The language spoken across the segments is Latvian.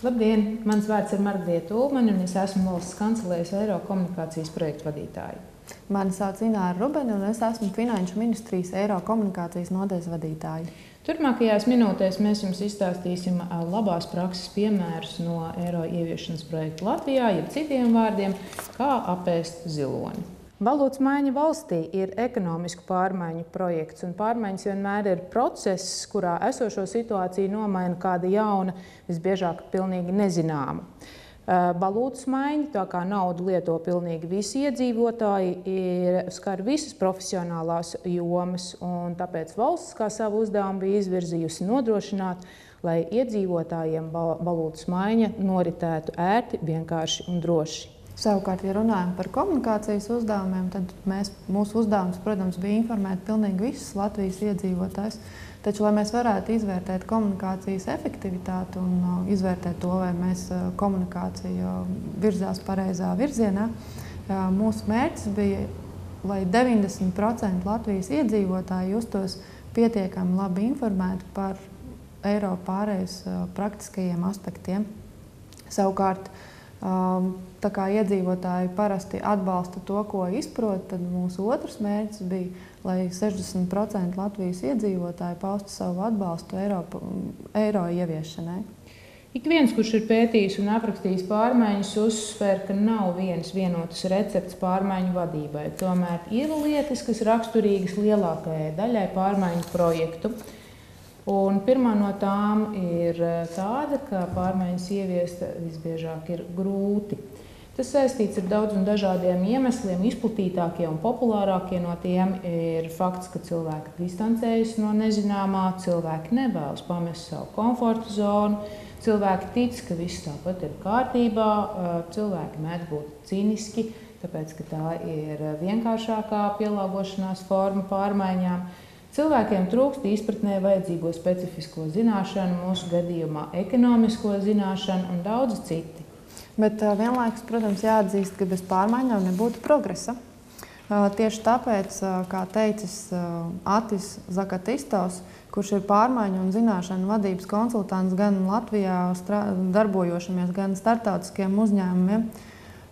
Labdien! Mans vārds ir Margarita Ulmane, un es esmu Valsts kancelējas Eiro komunikācijas projektu vadītāja. Mani sauc Ināra Rubene, un es esmu Finanšu ministrijas Eiro komunikācijas nodaļas vadītāja. Turpmākajās minūtēs mēs jums izstāstīsim labās prakses piemērus no Eiro ieviešanas projekta Latvijā, jeb citiem vārdiem, kā apēst ziloni. Valūtas maiņa valstī ir ekonomisku pārmaiņu projekts, un pārmaiņas vienmēr ir process, kurā esošo situāciju nomaina kāda jauna, visbiežāk pilnīgi nezināma. Valūtas maiņa, tā kā naudu lieto pilnīgi visi iedzīvotāji, skar visas profesionālās jomas, un tāpēc valsts kā savu uzdevumu bija izvirzījusi nodrošināt, lai iedzīvotājiem valūtas maiņa noritētu ērti, vienkārši un droši. Savukārt, ja runājam par komunikācijas uzdevumiem, tad mūsu uzdevums, protams, bija informēt pilnīgi visus Latvijas iedzīvotājus. Taču, lai mēs varētu izvērtēt komunikācijas efektivitāti un izvērtēt to, vai komunikācija virzās pareizā virzienā, mūsu mērķis bija, lai 90% Latvijas iedzīvotāji justos pietiekami labi informēti par Eiro pārejas praktiskajiem aspektiem. Savukārt, tā kā iedzīvotāji parasti atbalsta to, ko izprot, tad mūsu otrs mērķis bija, lai 60% Latvijas iedzīvotāji paustu savu atbalstu eiro ieviešanai. Ik viens, kurš ir pētījis un aprakstījis pārmaiņas, uzsver, ka nav viens vienotas recepts pārmaiņu vadībai. Tomēr ir lietas, kas raksturīgas lielākajai daļai pārmaiņu projektu. Un pirmā no tām ir tāda, ka pārmaiņas ieviest visbiežāk ir grūti. Tas saistīts ar daudz un dažādiem iemesliem. Izplatītākie un populārākie no tiem ir fakts, ka cilvēki distancējas no nezināmā, cilvēki nevēlas pamest savu komforta zonu, cilvēki tic, ka viss tāpat ir kārtībā, cilvēki mēdz būt cīniski, tāpēc, ka tā ir vienkāršākā pielāgošanās forma pārmaiņām. Cilvēkiem trūkst izpratnē vajadzīgo specifisko zināšanu, mūsu gadījumā ekonomisko zināšanu un daudz citi. Bet vienlaikus, protams, jāatzīst, ka bez pārmaiņām nebūtu progresa. Tieši tāpēc, kā teicis Atis Zakatistovs, kurš ir pārmaiņu un zināšanu vadības konsultants gan Latvijā darbojošamies, gan starptautiskiem uzņēmumiem,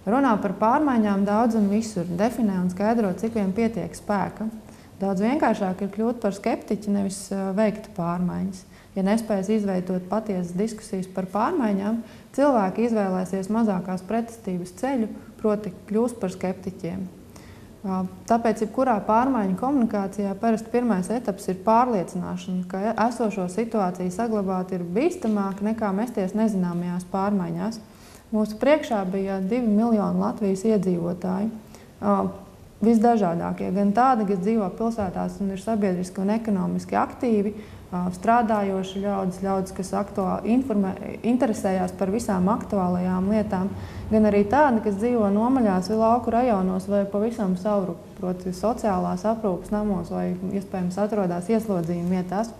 runā par pārmaiņām daudz un visur, definē un skaidro, cik vien pietiek spēka. Daudz vienkāršāk ir kļūt par skeptiķi, nevis veikt pārmaiņas. Ja nespējas izveidot patiesas diskusijas par pārmaiņām, cilvēki izvēlēsies mazākās pretestības ceļu, proti kļūst par skeptiķiem. Tāpēc, jebkurā pārmaiņu komunikācijā parasti pirmais etaps ir pārliecināšana, ka esošo situāciju saglabāt ir bīstamāk nekā mesties nezināmajās pārmaiņās. Mūsu priekšā bija 2 miljoni Latvijas iedzīvotāji. Visdažādākie, gan tādi, kas dzīvo pilsētās un ir sabiedriski un ekonomiski aktīvi, strādājoši ļaudis, kas interesējās par visām aktuālajām lietām, gan arī tādi, kas dzīvo nomaļās vai lauku rajonos vai pavisam sauru, proti sociālās aprūpes namos vai iespējams atrodas ieslodzījuma vietās.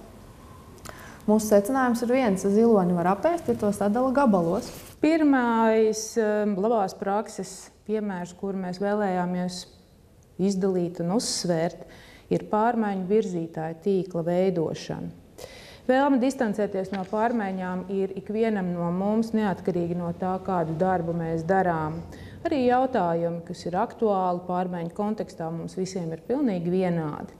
Mūsu secinājums ir viens: ziloni var apēst, ja to sadala gabalos. Pirmais labās prakses piemērs, kuru mēs vēlējāmies izdalīt un uzsvērt, ir pārmaiņu virzītāju tīkla veidošana. Vēlme distancēties no pārmaiņām ir ikvienam no mums, neatkarīgi no tā, kādu darbu mēs darām. Arī jautājumi, kas ir aktuāli pārmaiņu kontekstā, mums visiem ir pilnīgi vienādi.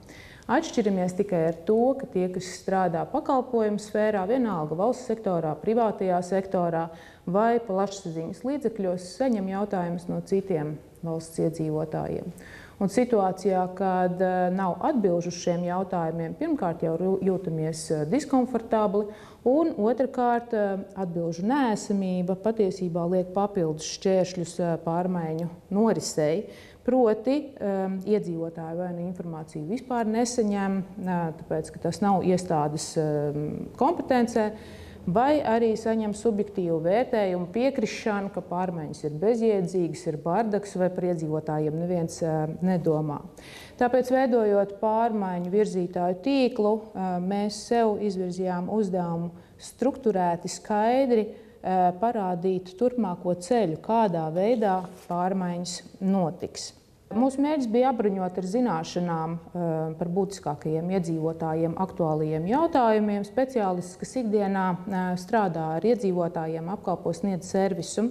Atšķiramies tikai ar to, ka tie, kas strādā pakalpojumu sfērā, vienalga valsts sektorā, privātajā sektorā vai plašsaziņas līdzekļos, saņem jautājumus no citiem valsts iedzīvotājiem. Un situācijā, kad nav atbilžu uz šiem jautājumiem, pirmkārt jau jūtamies diskomfortabli, un otrkārt atbilžu neesamība patiesībā liek papildus šķēršļus pārmaiņu norisei. Proti, iedzīvotāji vai nu informāciju vispār nesaņem, tāpēc, ka tas nav iestādes kompetencē, vai arī saņem subjektīvu vērtējumu, piekrišanu, ka pārmaiņas ir bezjēdzīgas, ir bardaks vai par iedzīvotājiem neviens nedomā. Tāpēc, veidojot pārmaiņu virzītāju tīklu, mēs sev izvirzījām uzdevumu strukturēti, skaidri parādīt turpmāko ceļu, kādā veidā pārmaiņas notiks. Mūsu mērķis bija apbruņot ar zināšanām par būtiskākajiem iedzīvotājiem aktuālajiem jautājumiem speciālistus, kas ikdienā strādā ar iedzīvotājiem, apkalpo, sniedz servisu.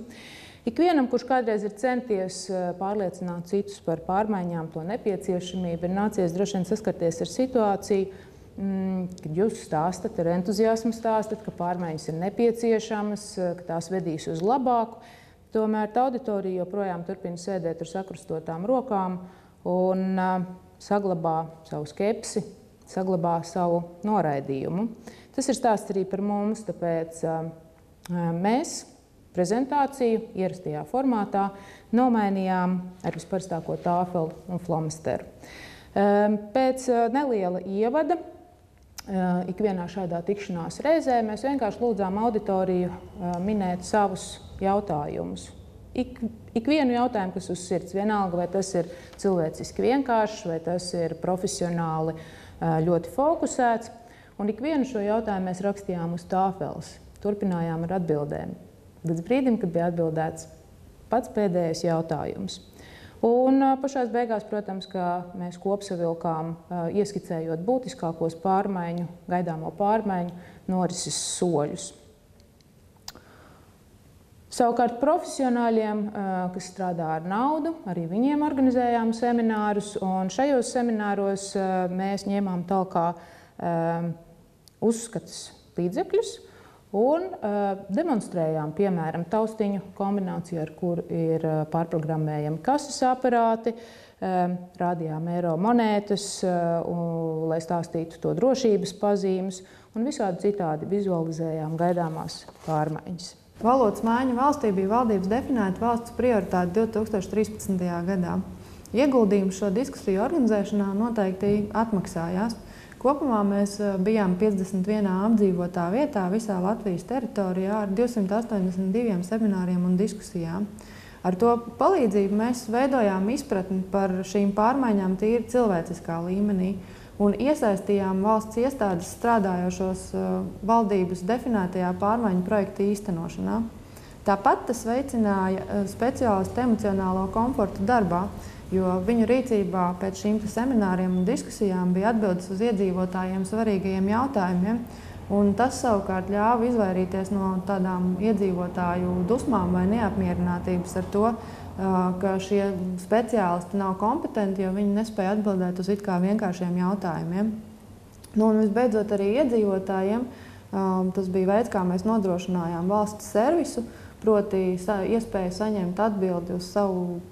Ikvienam, kurš kādreiz ir centies pārliecināt citus par pārmaiņām, to nepieciešamību, ir nācies droši vien saskarties ar situāciju, kad jūs stāstat, ar entuziasmu stāstat, ka pārmaiņas ir nepieciešamas, ka tās vedīs uz labāku. Tomēr tā auditorija joprojām turpina sēdēt ar sakrustotām rokām un saglabā savu skepsi, saglabā savu noraidījumu. Tas ir stāsts arī par mums, tāpēc mēs prezentāciju ierastajā formātā nomainījām ar visparastāko tāfeli un flomasteru. Pēc neliela ievada ikvienā šādā tikšanās reizē mēs vienkārši lūdzām auditoriju minēt savus jautājumus. Ikvienu jautājumu, kas uz sirds, vienalga, vai tas ir cilvēciski vienkāršs, vai tas ir profesionāli ļoti fokusēts. Un ikvienu šo jautājumu mēs rakstījām uz tāfeles, turpinājām ar atbildēm. Līdz brīdim, kad bija atbildēts pats pēdējais jautājums. Un pašās beigās, protams, ka mēs kopsavilkām, ieskicējot būtiskākos pārmaiņu, gaidāmo pārmaiņu norises soļus. Savukārt profesionāļiem, kas strādā ar naudu, arī viņiem organizējām seminārus, un šajos semināros mēs ņēmām talkā uzskatus līdzekļus un demonstrējām, piemēram, taustiņu kombināciju, ar kuru ir pārprogrammējami kases aparāti, rādījām eiro monētas, lai stāstītu to drošības pazīmes, un visādi citādi vizualizējām gaidāmās pārmaiņas. Valodas maiņa valstī bija valdības definēta valsts prioritāte 2013. gadā. Ieguldījums šo diskusiju organizēšanā noteikti atmaksājās. Kopumā mēs bijām 51 apdzīvotā vietā visā Latvijas teritorijā ar 282 semināriem un diskusijām. Ar to palīdzību mēs veidojām izpratni par šīm pārmaiņām tīri cilvēciskā līmenī un iesaistījām valsts iestādes strādājošos valdības definētajā pārmaiņu projekta īstenošanā. Tāpat tas veicināja speciālistu emocionālo komfortu darbā, jo viņu rīcībā pēc šīm semināriem un diskusijām bija atbildes uz iedzīvotājiem svarīgajiem jautājumiem, un tas savukārt ļāva izvairīties no tādām iedzīvotāju dusmām vai neapmierinātības ar to, ka šie speciālisti nav kompetenti, jo viņi nespēja atbildēt uz it kā vienkāršiem jautājumiem. Un visbeidzot arī iedzīvotājiem, tas bija veids, kā mēs nodrošinājām valsts servisu, proti iespēju saņemt atbildi uz savu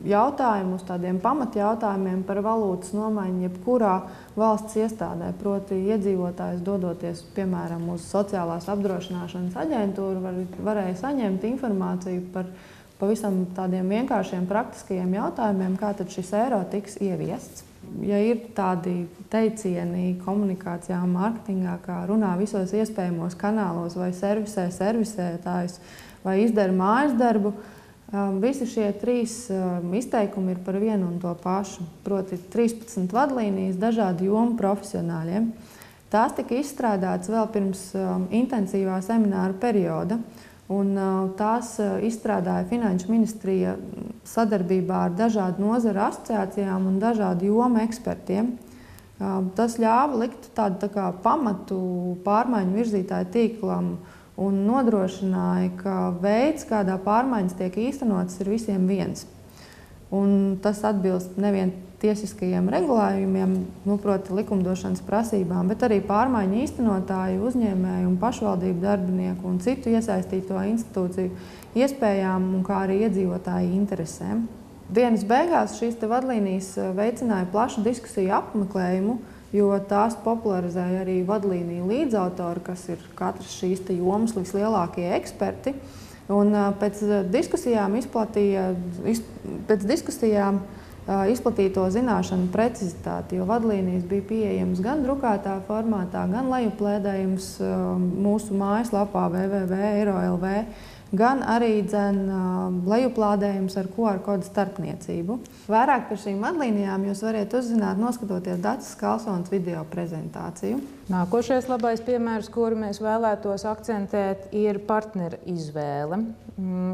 jautājumu, uz tādiem pamatjautājumiem par valūtas nomaiņu jebkurā valsts iestādē. Proti iedzīvotājs dodoties, piemēram, uz sociālās apdrošināšanas aģentūru, varēja saņemt informāciju par pavisam tādiem vienkāršiem praktiskajiem jautājumiem, kā tad šis eiro tiks ieviests. Ja ir tādi teicieni komunikācijā un mārketingā, kā runā visos iespējamos kanālos vai servisē servisētājs vai izdara mājas darbu, visi šie trīs izteikumi ir par vienu un to pašu. Proti 13 vadlīnijas dažādu jomu profesionāļiem. Tās tika izstrādātas vēl pirms intensīvā semināra perioda. Un tās izstrādāja Finanšu ministrija sadarbībā ar dažādu nozaru asociācijām un dažādu jomu ekspertiem. Tas ļāva likt tādu tā kā pamatu pārmaiņu virzītāju tīklam un nodrošināja, ka veids, kādā pārmaiņas tiek īstenotas, ir visiem viens. Un tas atbilst nevien tiesiskajiem regulējumiem, proti likumdošanas prasībām, bet arī pārmaiņu īstenotāju, uzņēmēju un pašvaldību darbinieku un citu iesaistīto institūciju iespējām un kā arī iedzīvotāju interesēm. Dienas beigās šīs vadlīnijas veicināja plašu diskusiju apmeklējumu, jo tās popularizēja arī vadlīniju līdzautori, kas ir katras šīs jomas vislielākie eksperti. Un pēc diskusijām izplatīto zināšanu precizitāti, jo vadlīnijas bija pieejamas gan drukātā formātā, gan lejuplēdējums mūsu mājaslapā www.eiro.lv, gan arī lejuplādējums ar QR kodu starpniecību. Vairāk par šīm vadlīnijām jūs varat uzzināt, noskatoties Daces Kalsonas video prezentāciju. Nākošais labais piemērs, kuru mēs vēlētos akcentēt, ir partneru izvēle.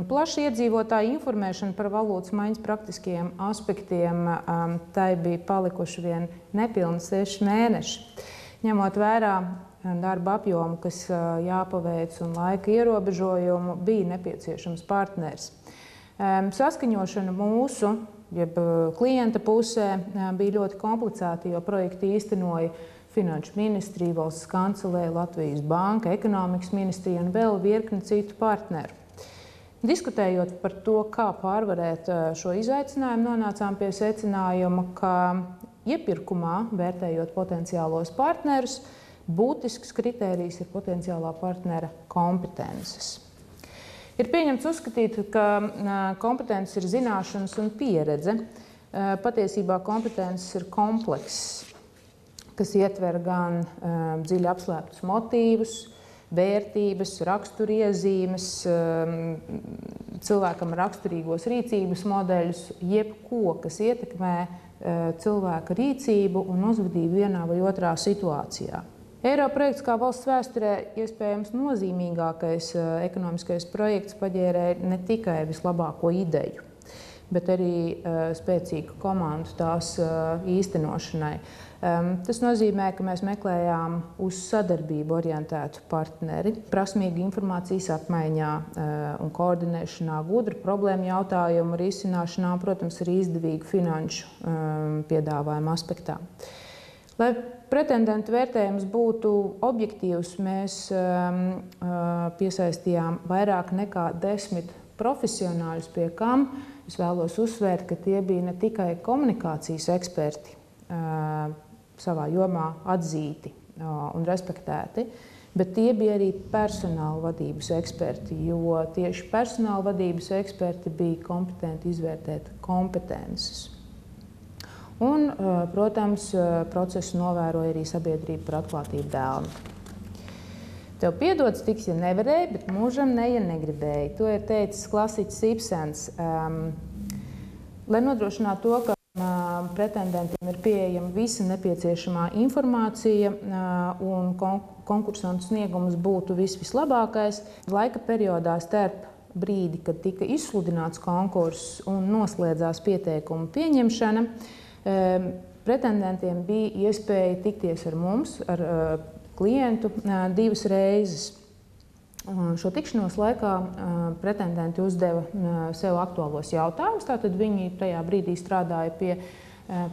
Plaša iedzīvotāja informēšana par valūtas maiņas praktiskajiem aspektiem, tai bija palikuši vien nepilni 6 mēneši. Ņemot vērā darba apjomu, kas jāpaveic un laika ierobežojumu, bija nepieciešams partners. Saskaņošana mūsu, jeb klienta pusē, bija ļoti komplicēta, jo projektu īstenoja Finanšu ministrija, Valsts kancelēja, Latvijas banka, Ekonomikas ministrija un vēl virkni citu partneru. Diskutējot par to, kā pārvarēt šo izaicinājumu, nonācām pie secinājuma, ka iepirkumā, vērtējot potenciālos partnerus, būtisks kritērijs ir potenciālā partnera kompetences. Ir pieņemts uzskatīt, ka kompetences ir zināšanas un pieredze. Patiesībā kompetences ir komplekss, kas ietver gan dziļi apslēptus motīvus, vērtības, raksturiezīmes, cilvēkam raksturīgos rīcības modeļus, jebko, kas ietekmē cilvēka rīcību un uzvedību vienā vai otrā situācijā. Eiro projekts kā valsts vēsturē iespējams nozīmīgākais ekonomiskais projekts paģērēja ne tikai vislabāko ideju, bet arī spēcīgu komandu tās īstenošanai. Tas nozīmē, ka mēs meklējām uz sadarbību orientētu partneri, prasmīgu informācijas apmaiņā un koordinēšanā, gudru problēmu jautājumu risināšanā un, protams, arī izdevīgu finanšu piedāvājumu aspektā. Lai pretendentu vērtējums būtu objektīvs, mēs piesaistījām vairāk nekā 10 profesionāļus, pie kam es vēlos uzsvērt, ka tie bija ne tikai komunikācijas eksperti, savā jomā atzīti un respektēti, bet tie bija arī personāla vadības eksperti, jo tieši personāla vadības eksperti bija kompetenti izvērtēt kompetences. Un, protams, procesu novēroja arī sabiedrība par atklātību dēlni. Tev piedots tiks, ja nevarēja, bet mūžam ne, ja negribēja. To ir teicis klasiķis Ibsens. Lai nodrošinātu to, ka pretendentiem ir pieejama visa nepieciešamā informācija un konkursantu sniegums būtu vislabākais, laika periodā starp brīdi, kad tika izsludināts konkurss un noslēdzās pieteikumu pieņemšana, pretendentiem bija iespēja tikties ar mums, ar klientu 2 reizes. Šo tikšanos laikā pretendenti uzdeva sev aktuālos jautājumus, tātad viņi tajā brīdī strādāja pie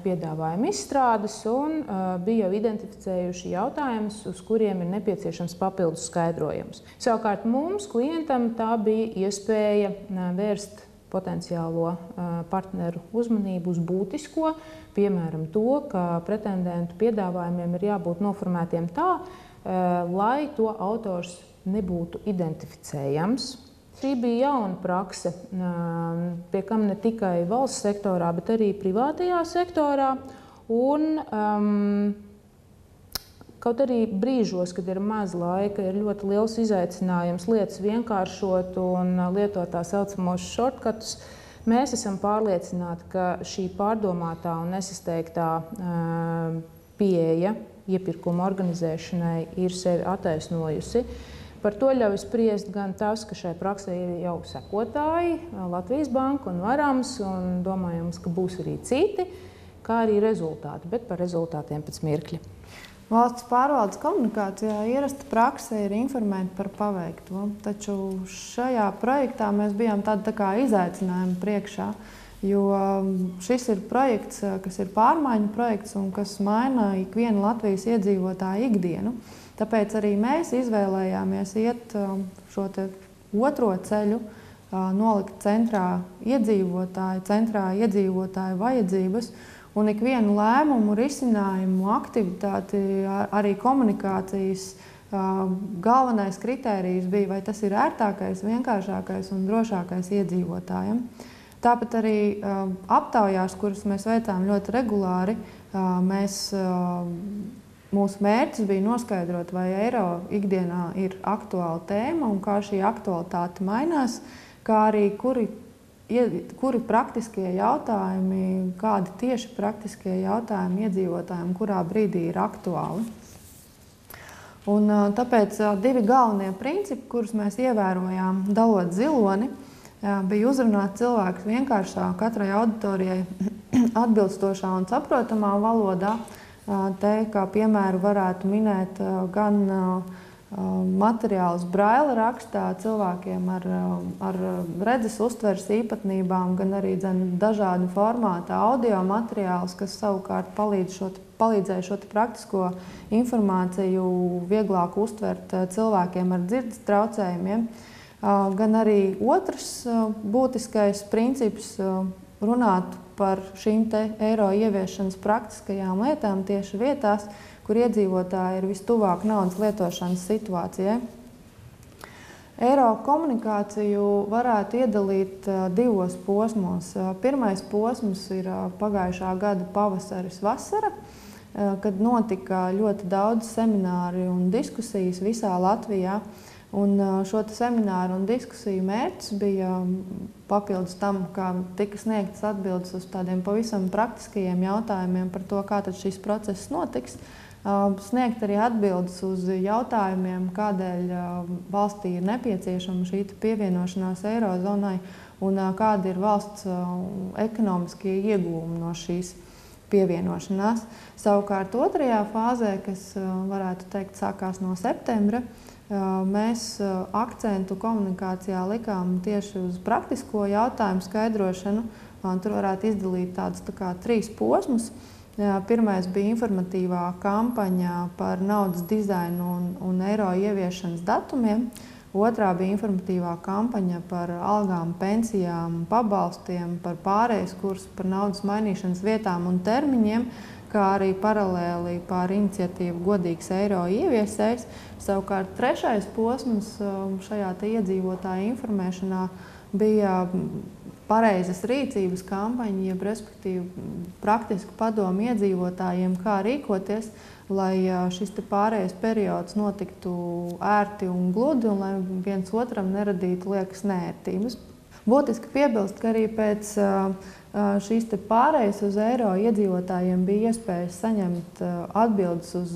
piedāvājuma izstrādes un bija jau identificējuši jautājumus, uz kuriem ir nepieciešams papildus skaidrojums. Savukārt mums, klientam, tā bija iespēja vērst potenciālo partneru uzmanību uz būtisko, piemēram, to, ka pretendentu piedāvājumiem ir jābūt noformētiem tā, lai to autors nebūtu identificējams. Šī bija jauna prakse, pie kam ne tikai valsts sektorā, bet arī privātajā sektorā. Un, kaut arī brīžos, kad ir maz laika, ir ļoti liels izaicinājums lietas vienkāršot un lietot tā saucamos shortcutus. Mēs esam pārliecināti, ka šī pārdomātā un nesasteigtā pieeja iepirkuma organizēšanai ir sevi attaisnojusi. Par to ļauj spriest gan tas, ka šai praksē ir jau sekotāji, Latvijas banka un Varams, un domājams, ka būs arī citi, kā arī rezultāti, bet par rezultātiem pēc mirkļa. Valsts pārvaldes komunikācijā ierasta prakse ir informēt par paveikto, taču šajā projektā mēs bijām tā kā izaicinājumi priekšā, jo šis ir projekts, kas ir pārmaiņu projekts un kas maina ikvienu Latvijas iedzīvotāju ikdienu. Tāpēc arī mēs izvēlējāmies iet šo otro ceļu, nolikt centrā iedzīvotāju vajadzības. Un ikvienu lēmumu, risinājumu, aktivitāti, arī komunikācijas galvenais kritērijs bija, vai tas ir ērtākais, vienkāršākais un drošākais iedzīvotājiem. Tāpat arī aptaujās, kuras mēs veicām ļoti regulāri, mēs mūsu mērķis bija noskaidrot, vai eiro ikdienā ir aktuāla tēma un kā šī aktualitāte mainās, kā arī kuri praktiskie jautājumi, kādi tieši praktiskie jautājumi iedzīvotājiem, kurā brīdī ir aktuāli. Un, tāpēc divi galvenie principi, kurus mēs ievērojām, dalot ziloni, bija uzrunāt cilvēkus vienkāršā, katrai auditorijai atbilstošā un saprotamā valodā. Te, kā piemēru, varētu minēt gan materiālus braila rakstā cilvēkiem ar redzes uztveres īpatnībām, gan arī dažādu formātu audio materiālus, kas savukārt palīdzēja šo praktisko informāciju vieglāk uztvert cilvēkiem ar dzirdes traucējumiem. Gan arī otrs būtiskais princips runāt par šīm te eiro ieviešanas praktiskajām lietām tieši vietās, kur iedzīvotāji ir vistuvāk naudas lietošanas situācijai. Eiro komunikāciju varētu iedalīt divos posmos. Pirmais posms ir pagājušā gada pavasaris vasara, kad notika ļoti daudz semināri un diskusijas visā Latvijā. Un šo semināru un diskusiju mērķis bija papildus tam, kā tika sniegtas atbildes uz tādiem pavisam praktiskajiem jautājumiem par to, kā tad šis process notiks, sniegt arī atbildes uz jautājumiem, kādēļ valstī ir nepieciešama šī pievienošanās eirozonai un kādi ir valsts ekonomiskie ieguvumi no šīs pievienošanās. Savukārt otrajā fāzē, kas varētu teikt sākās no septembra, mēs akcentu komunikācijā likām tieši uz praktisko jautājumu skaidrošanu. Tur varētu izdalīt tādus trīs posmus. Pirmais bija informatīvā kampaņa par naudas dizainu un eiro ieviešanas datumiem. Otrā bija informatīvā kampaņa par algām, pensijām, pabalstiem, par pārejas kursu, par naudas mainīšanas vietām un termiņiem, kā arī paralēli par iniciatīvu Godīgs eiro ieviesējs. Savukārt trešais posms šajā iedzīvotāja informēšanā bija pareizas rīcības kampaņa, jeb respektīvi praktiski padomu iedzīvotājiem, kā rīkoties, lai šis pārējais periods notiktu ērti un gludi un lai viens otram neradītu liekas neērtības. Būtiski piebilst, ka arī pēc šīs pārējas uz eiro iedzīvotājiem bija iespējas saņemt atbildes uz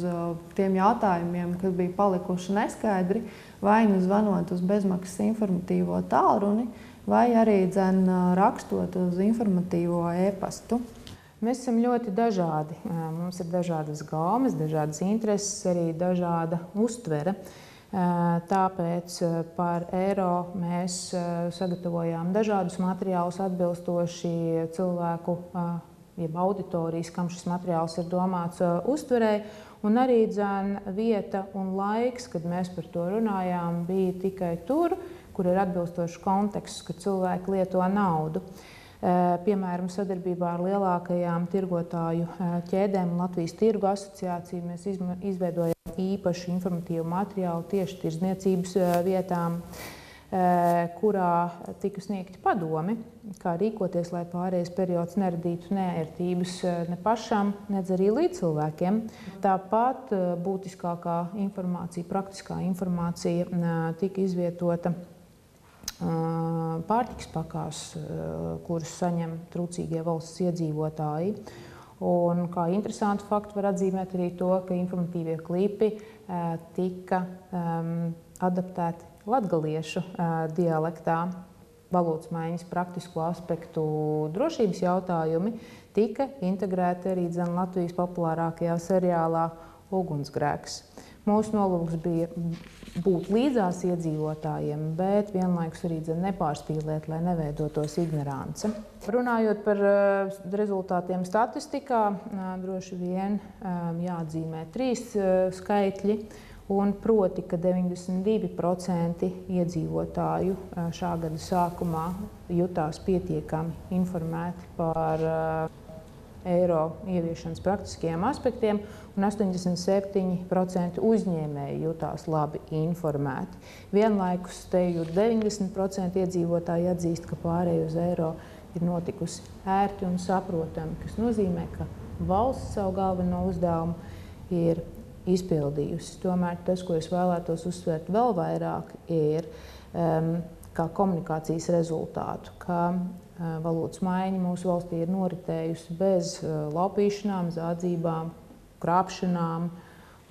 tiem jautājumiem, kas bija palikuši neskaidri, vai nu zvanot uz bezmaksas informatīvo tālruni, vai arī rakstot uz informatīvo e-pastu. Mēs esam ļoti dažādi. Mums ir dažādas gaumes, dažādas intereses, arī dažāda uztvere. Tāpēc par eiro mēs sagatavojām dažādus materiālus atbilstoši cilvēku, jeb auditorijas, kam šis materiāls ir domāts uztverēji. Un arī vieta un laiks, kad mēs par to runājām, bija tikai tur, kur ir atbilstošs konteksts, kad cilvēki lieto naudu. Piemēram, sadarbībā ar lielākajām tirgotāju ķēdēm un Latvijas tirgu asociāciju mēs izveidojām īpašu informatīvu materiālu tieši tirdzniecības vietām, kurā tika sniegti padomi, kā rīkoties, lai pārējais periods neradītu neērtības ne pašam, nedz arī līdzcilvēkiem. Tāpat būtiskākā informācija, praktiskā informācija tika izvietota pārtikas pakās, kuras saņem trūcīgie valsts iedzīvotāji. Un, kā interesantu faktu var atzīmēt arī to, ka informatīvie klipi tika adaptēti latgaliešu dialektā. Valodas maiņas praktisko aspektu drošības jautājumi tika integrēti arī Latvijas populārākajā seriālā Ugunsgrēks. Mūsu nolūks bija būt līdzās iedzīvotājiem, bet vienlaikus arī nepārspīlēt, lai neveidotos ignorance. Runājot par rezultātiem statistikā, droši vien jāatzīmē 3 skaitļi, un proti, ka 92% iedzīvotāju šā gada sākumā jutās pietiekami informēti par eiro ieviešanas praktiskajiem aspektiem, un 87% uzņēmēji jutās labi informēti. Vienlaikus te jau 90% iedzīvotāji atzīst, ka pārēja uz eiro ir notikusi ērti un saprotami, kas nozīmē, ka valsts savu galveno uzdevumu ir izpildījusi. Tomēr tas, ko es vēlētos uzsvērt vēl vairāk, ir kā komunikācijas rezultātu, ka valūtas maiņa mūsu valstī ir noritējusi bez laupīšanām, zādzībām, krāpšanām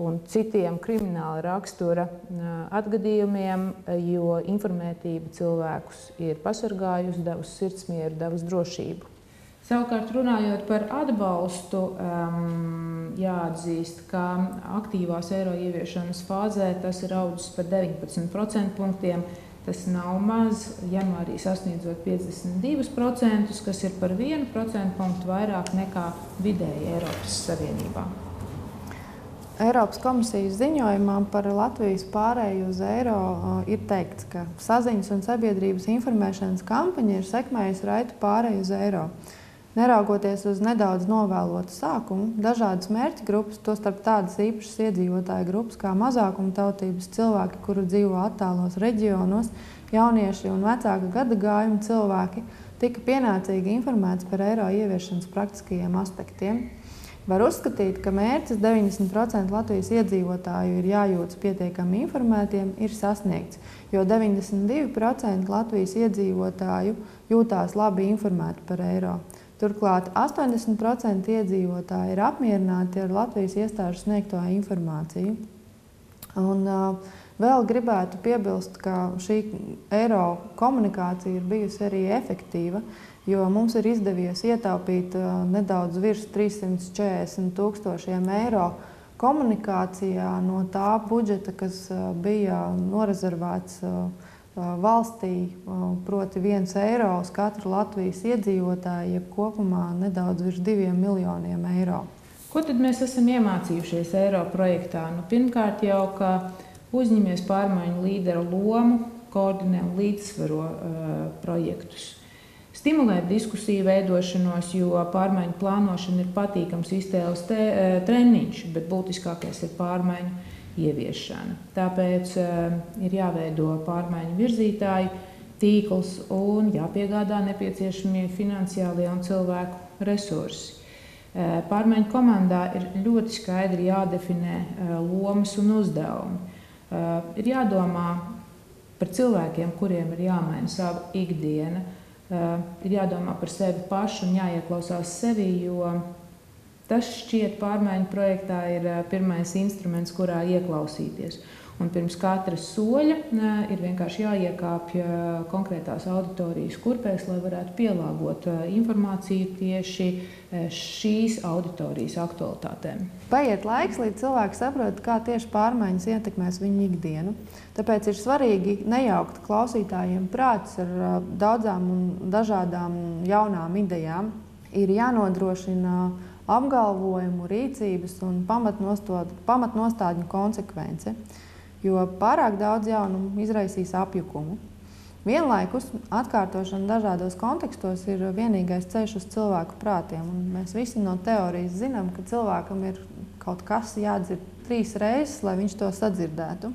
un citiem krimināla rakstura atgadījumiem, jo informētība cilvēkus ir pasargājusi, devusi sirdsmieru, devusi drošību. Savukārt, runājot par atbalstu, jāatzīst, ka aktīvās eiro ieviešanas fāzē tas ir audzis par 19% punktiem. Tas nav maz, janvārī sasniedzot 52%, kas ir par 1% punktu vairāk nekā vidēji Eiropas Savienībā. Eiropas komisijas ziņojumā par Latvijas pārēju uz eiro ir teikts, ka saziņas un sabiedrības informēšanas kampaņa ir sekmējusi raitu pārēju uz eiro. Neraugoties uz nedaudz novēlotu sākumu, dažādas mērķa grupas, tostarp tādas īpašas iedzīvotāju grupas kā mazākumtautības cilvēki, kuri dzīvo attālos reģionos, jaunieši un vecāka gadagājuma cilvēki, tika pienācīgi informēti par eiro ieviešanas praktiskajiem aspektiem. Var uzskatīt, ka mērķis 90% Latvijas iedzīvotāju ir jājūtas pietiekami informētiem ir sasniegts, jo 92% Latvijas iedzīvotāju jūtās labi informēti par eiro. Turklāt 80% iedzīvotāji ir apmierināti ar Latvijas iestāžu sniegto informāciju. Un vēl gribētu piebilst, ka šī eiro komunikācija ir bijusi arī efektīva, jo mums ir izdevies ietaupīt nedaudz virs 340 000 eiro komunikācijā no tā budžeta, kas bija norezervēts valstī, proti 1 eiro uz katru Latvijas iedzīvotāju, jeb kopumā nedaudz virs 2 miljoniem eiro. Ko tad mēs esam iemācījušies eiro projektā? Pirmkārt jau, ka uzņemies pārmaiņu līderu lomu, koordinē un līdzsvaro projektus. Stimulēt diskusiju veidošanos, jo pārmaiņu plānošana ir patīkams iztēles treniņš, bet būtiskākais ir pārmaiņu ieviešana. Tāpēc ir jāveido pārmaiņu virzītāju tīkls un jāpiegādā nepieciešamie finansiālie un cilvēku resursi. Pārmaiņu komandā ir ļoti skaidri jādefinē lomas un uzdevumi. Ir jādomā par cilvēkiem, kuriem ir jāmaina sava ikdiena. Ir jādomā par sevi pašu un jāieklausās sevī, jo tas šķiet pārmaiņu projektā ir pirmais instruments, kurā ieklausīties. Un pirms katra soļa ir vienkārši jāiekāpj konkrētās auditorijas kurpēs, lai varētu pielāgot informāciju tieši šīs auditorijas aktualitātēm. Paiet laiks, līdz cilvēki saprot, kā tieši pārmaiņas ietekmēs viņu ikdienu. Tāpēc ir svarīgi nejaukt klausītājiem prātus ar daudzām un dažādām jaunām idejām. Ir jānodrošina apgalvojumu, rīcības un pamatnostādņu konsekvence, jo pārāk daudz jaunumu izraisīs apjukumu. Vienlaikus atkārtošana dažādos kontekstos ir vienīgais ceļš uz cilvēku prātiem. Un mēs visi no teorijas zinām, ka cilvēkam ir kaut kas jādzird 3 reizes, lai viņš to sadzirdētu.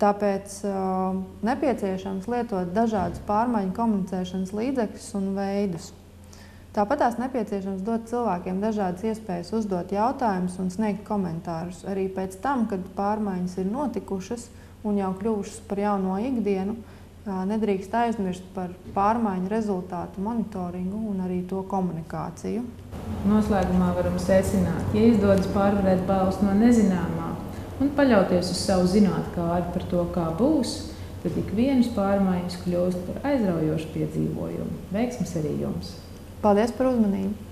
Tāpēc nepieciešams lietot dažādus pārmaiņu komunicēšanas līdzekļus un veidus. Tāpat tās nepieciešams dot cilvēkiem dažādas iespējas uzdot jautājumus un sniegt komentārus. Arī pēc tam, kad pārmaiņas ir notikušas un jau kļuvušas par jauno ikdienu, nedrīkst aizmirst par pārmaiņu rezultātu monitoringu un arī to komunikāciju. Noslēgumā varam secināt, ja izdodas pārvarēt bailes no nezināmā un paļauties uz savu zinātkāri par to, kā būs, tad ikvienas pārmaiņas kļūst par aizraujošu piedzīvojumu. Veiksmes arī jums! Paldies par uzmanību!